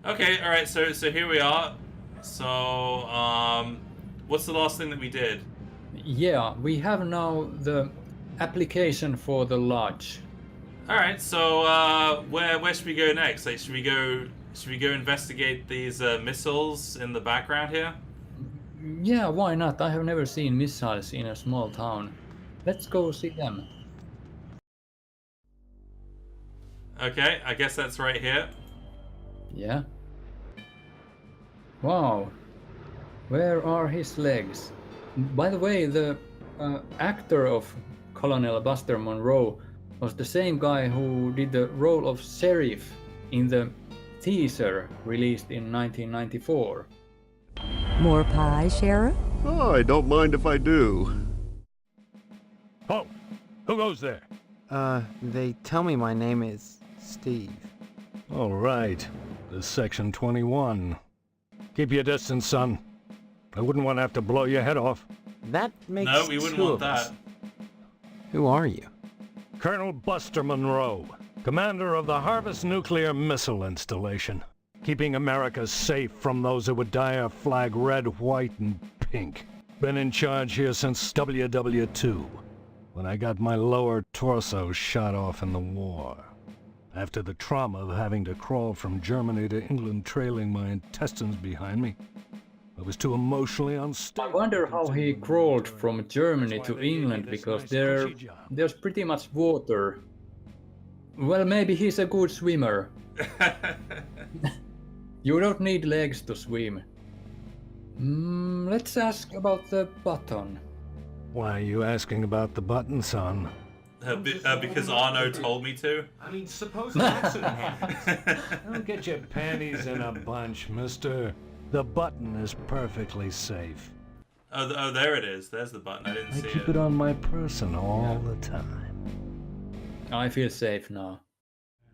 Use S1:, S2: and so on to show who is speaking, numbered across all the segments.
S1: Okay, all right. So here we are. So what's the last thing that we did?
S2: Yeah, we have now the application for the lodge.
S1: All right. So where should we go next? Like, should we go investigate these missiles in the background here?
S2: Yeah, why not? I have never seen missiles in a small town. Let's go see them.
S1: Okay, I guess that's right here.
S2: Yeah. Wow, where are his legs? By the way, the actor of Colonel Buster Monroe was the same guy who did the role of sheriff in the teaser released in 1994.
S3: More pie, Sheriff?
S4: Oh, I don't mind if I do.
S5: Halt! Who goes there?
S6: They tell me my name is Steve.
S5: All right. This is Section 21. Keep your distance, son. I wouldn't want to have to blow your head off.
S6: That makes
S1: No, we wouldn't
S6: two
S1: want
S6: of us.
S1: that.
S6: Who are you?
S5: Colonel Buster Monroe, commander of the Harvest Nuclear Missile Installation, keeping America safe from those who would dye our flag red, white, and pink. Been in charge here since WW2, when I got my lower torso shot off in the war. After the trauma of having to crawl from Germany to England trailing my intestines behind me, I was too emotionally
S2: I
S5: unstable.
S2: wonder how he crawled from Germany to England because there's pretty much water. Well, maybe he's a good swimmer. You don't need legs to swim. Let's ask about the button.
S5: Why are you asking about the button, son?
S1: Because Arno told me to.
S5: I mean, suppose an accident happens. Don't get your panties in a bunch, mister. The button is perfectly safe.
S1: Oh, there it is. There's the button. I didn't
S5: I
S1: see
S5: keep it on my person all the time.
S2: I feel safe now.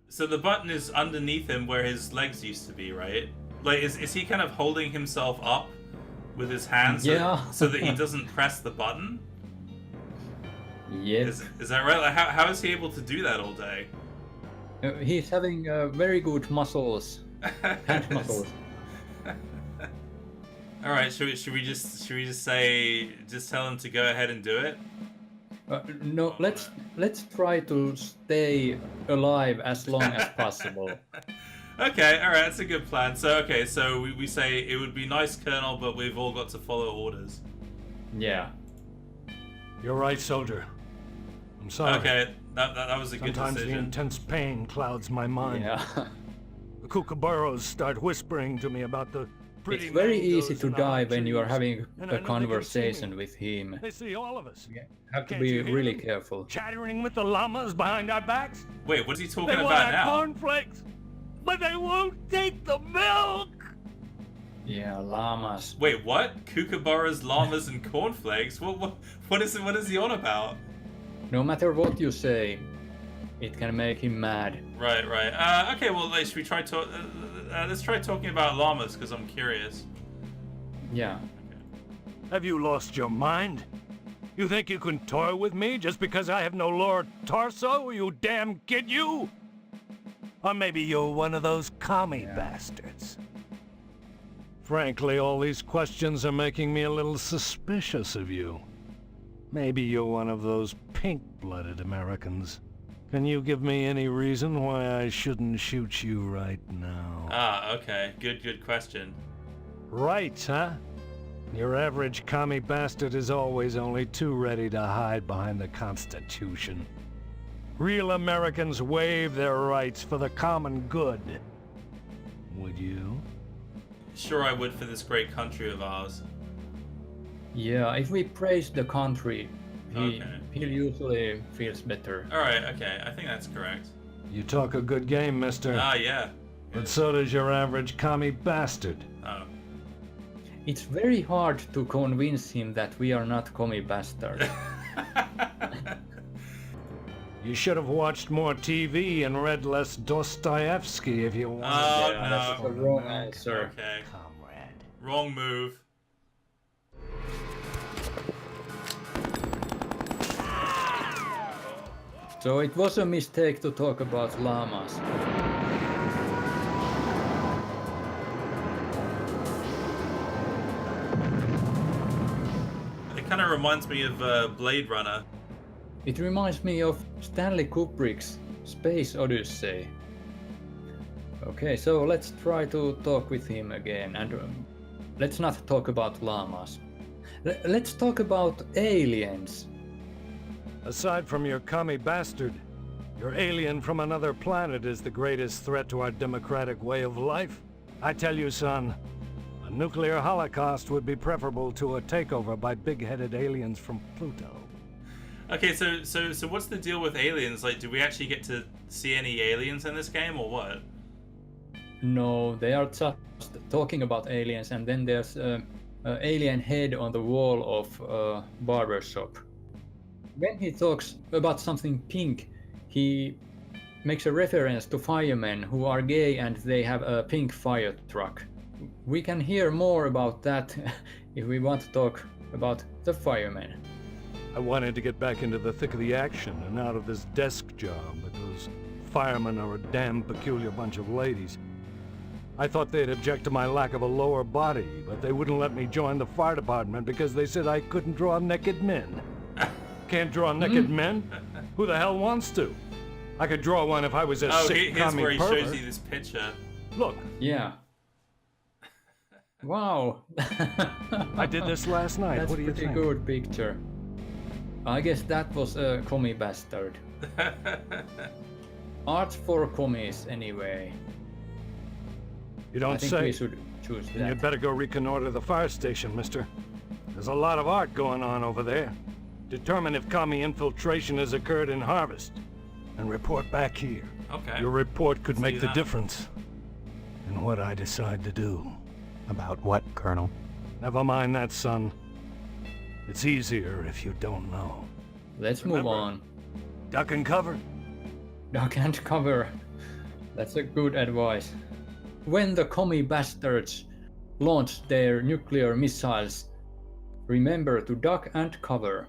S1: So the button is underneath him where his legs used to be, right? Like, is he kind of holding himself up with his hands so that he doesn't press the button?
S2: Yes.
S1: Is that right? Like, how is he able to do that all day?
S2: He's having very good muscles. Hand muscles.
S1: All right, should we just tell him to go ahead and do it?
S2: No, let's try to stay alive as long as possible.
S1: Okay, all right, that's a good plan. So we say it would be nice, Colonel, but we've all got to follow orders.
S2: Yeah.
S5: You're right, soldier. I'm sorry.
S1: Okay, that was a good
S5: Sometimes the
S1: decision.
S5: intense pain clouds my mind.
S2: Yeah.
S5: The kookaburras start whispering to me about the pretty
S2: It's very
S5: mangoes
S2: easy to
S5: in the
S2: die
S5: hot
S2: when you are
S5: trees.
S2: having
S5: And I
S2: a
S5: know they can see
S2: conversation
S5: me.
S2: with him.
S5: They see all of us.
S2: You have to
S5: Can't
S2: be
S5: you hear
S2: really
S5: them?
S2: careful.
S5: Chattering with the llamas behind our backs.
S1: Wait, what's he
S5: They
S1: talking
S5: want
S1: about
S5: our
S1: now?
S5: cornflakes, but they won't take the milk.
S2: Yeah, llamas.
S1: Wait, what? Kookaburras, llamas, and cornflakes? What is he on about?
S2: No matter what you say, it can make him mad.
S1: Right. Okay, well, should we try let's try talking about llamas because I'm curious.
S2: Yeah.
S5: Have you lost your mind? You think you can toy with me just because I have no lower torso, you damn kid, you? Or maybe you're one of those commie bastards. Frankly, all these questions are making me a little suspicious of you. Maybe you're one of those pink-blooded Americans. Can you give me any reason why I shouldn't shoot you right now?
S1: Ah, okay. Good question.
S5: Right, huh? Your average commie bastard is always only too ready to hide behind the Constitution. Real Americans waive their rights for the common good. Would you?
S1: Sure, I would for this great country of ours.
S2: Yeah, if we praise the country, he usually feels better.
S1: All right, okay. I think that's correct.
S5: You talk a good game, mister.
S1: Ah, yeah.
S5: But so does your average commie bastard.
S1: Oh.
S2: It's very hard to convince him that we are not commie bastards.
S5: You should have watched more TV and read less Dostoevsky if you wanted.
S1: Oh,
S2: Yeah,
S1: no.
S2: that's the wrong answer.
S1: Okay.
S5: Comrade.
S1: Wrong move.
S2: So it was a mistake to talk about llamas.
S1: It kind of reminds me of Blade Runner.
S2: It reminds me of Stanley Kubrick's Space Odyssey. Okay, so let's try to talk with him again, and let's not talk about llamas. Let's talk about aliens.
S5: Aside from your commie bastard, your alien from another planet is the greatest threat to our democratic way of life. I tell you, son, a nuclear holocaust would be preferable to a takeover by big-headed aliens from Pluto.
S1: Okay, so what's the deal with aliens? Like, do we actually get to see any aliens in this game, or what?
S2: No, they are just talking about aliens, and then there's an alien head on the wall of a barber shop. When he talks about something pink, he makes a reference to firemen who are gay and they have a pink fire truck. We can hear more about that if we want to talk about the firemen.
S5: I wanted to get back into the thick of the action and out of this desk job, but those firemen are a damn peculiar bunch of ladies. I thought they'd object to my lack of a lower body, but they wouldn't let me join the fire department because they said I couldn't draw naked men. Can't draw naked men? Who the hell wants to? I could draw one if I was a sick
S1: here's
S5: commie
S1: where he
S5: pervert.
S1: shows you this picture.
S5: Look.
S2: Yeah. Wow.
S5: I did this last night.
S2: That's
S5: What do you
S2: pretty
S5: think?
S2: good picture. I guess that was a commie bastard. Art for commies, anyway.
S5: You don't
S2: I think
S5: say.
S2: we should choose
S5: Then
S2: that.
S5: you'd better go reconnoiter the fire station, mister. There's a lot of art going on over there. Determine if commie infiltration has occurred in Harvest. And report back here.
S1: Okay.
S5: Your report could
S1: Let's
S5: make
S1: do
S5: the
S1: that.
S5: difference in what I decide to do.
S6: About what, Colonel?
S5: Never mind that, son. It's easier if you don't know.
S2: Let's move
S5: Remember-
S2: on.
S5: Duck and cover.
S2: Duck and cover. That's a good advice. When the commie bastards launch their nuclear missiles, remember to duck and cover.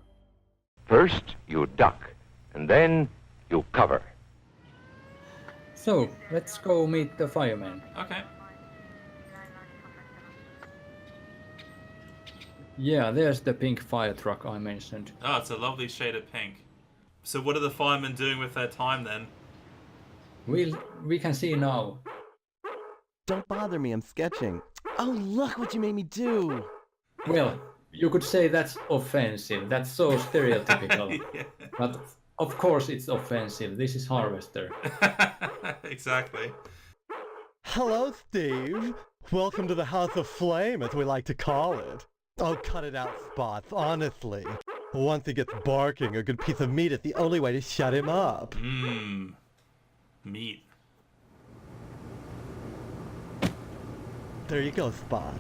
S7: First, you duck, and then you cover.
S2: So, let's go meet the firemen.
S1: Okay.
S2: Yeah, there's the pink fire truck I mentioned.
S1: Oh, it's a lovely shade of pink. So what are the firemen doing with their time then?
S2: We can see now.
S8: Don't bother me, I'm sketching. Oh, look what you made me do!
S2: Well, you could say that's offensive. That's so stereotypical.
S1: Yeah.
S2: But of course it's offensive. This is Harvester.
S1: Exactly.
S9: Hello, Steve. Welcome to the House of Flame, as we like to call it. Oh, cut it out, Spots, honestly. Once he gets barking, a good piece of meat is the only way to shut him up.
S1: Mmm. Meat.
S9: There you go, Spot.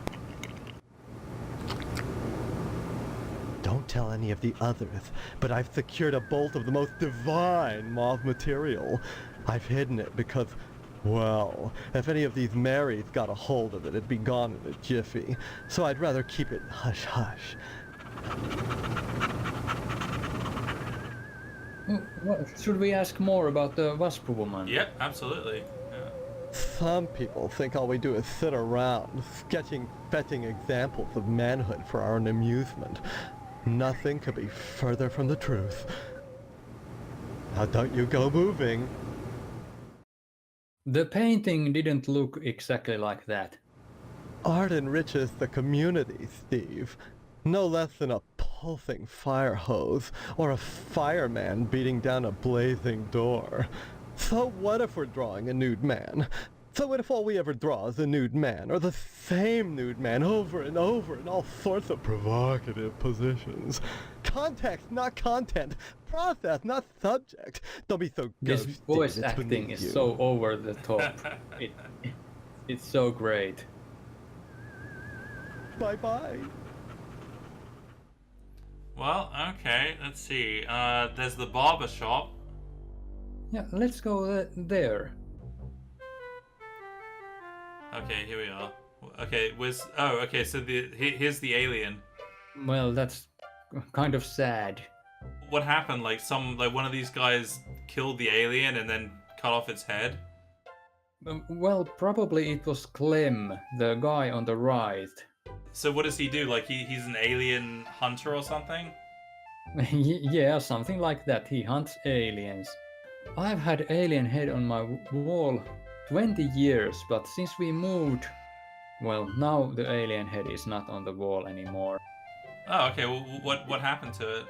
S9: Don't tell any of the others, but I've secured a bolt of the most divine mauve material. I've hidden it because, well, if any of these Marys got a hold of it, it'd be gone in a jiffy. So I'd rather keep it hush-hush.
S2: Should we ask more about the Wasp woman?
S1: Yep, absolutely. Yeah.
S9: Some people think all we do is sit around, sketching fetching examples of manhood for our own amusement. Nothing could be further from the truth. Now don't you go moving.
S2: The painting didn't look exactly like that.
S9: Art enriches the community, Steve. No less than a pulsing fire hose or a fireman beating down a blazing door. So what if we're drawing a nude man? So what if all we ever draw is a nude man, or the same nude man over and over in all sorts of provocative positions? Context, not content. Process, not subject. Don't be so
S2: This
S9: ghosty.
S2: voice
S9: It's
S2: acting
S9: beneath
S2: is
S9: you.
S2: so over the top. It's so great.
S9: Bye-bye.
S1: Well, okay, let's see. There's the barber shop.
S2: Yeah, let's go there.
S1: Okay, here we are. Okay, okay, so here's the alien.
S2: Well, that's kind of sad.
S1: What happened? Like one of these guys killed the alien and then cut off its head?
S2: Well, probably it was Clem, the guy on the right,
S1: So what does he do? Like he's an alien hunter or something?
S2: Yeah, something like that. He hunts aliens. I've had alien head on my wall 20 years, but since we moved, well, now the alien head is not on the wall anymore.
S1: Oh, okay. Well, what happened to it?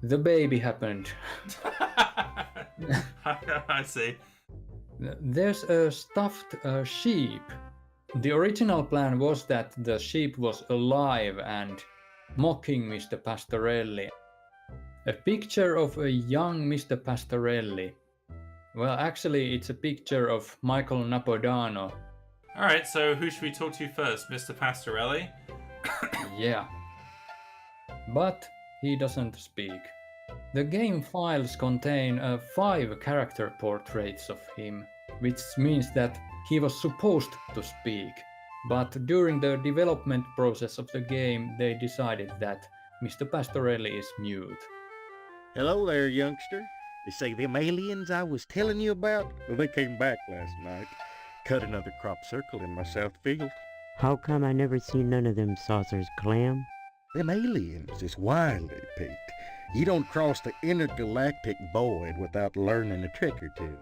S2: The baby happened.
S1: I see.
S2: There's a stuffed sheep. The original plan was that the sheep was alive and mocking Mr. Pastorelli. A picture of a young Mr. Pastorelli. Well, actually, it's a picture of Michael Napodano.
S1: Alright, so who should we talk to first? Mr. Pastorelli?
S2: Yeah. But he doesn't speak. The game files contain 5 character portraits of him, which means that he was supposed to speak. But during the development process of the game, they decided that Mr. Pastorelli is mute.
S10: Hello there, youngster. You see them aliens I was telling you about? Well, they came back last night. Cut another crop circle in my south field.
S3: How come I never seen none of them saucers, Clam?
S10: Them aliens is wily, Pete. You don't cross the intergalactic void without learning a trick or two.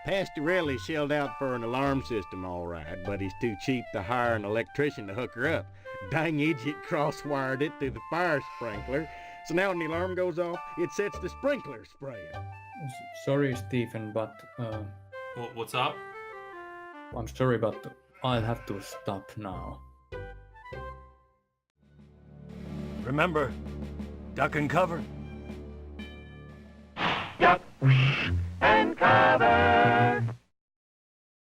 S10: Pastorelli shelled out for an alarm system all right, but he's too cheap to hire an electrician to hook her up. Dang idiot cross-wired it through the fire sprinkler, so now when the alarm goes off, it sets the sprinkler spraying.
S2: Sorry, Stephen, but...
S1: What's up?
S2: I'm sorry, but I'll have to stop now.
S5: Remember, duck and cover.
S7: Duck.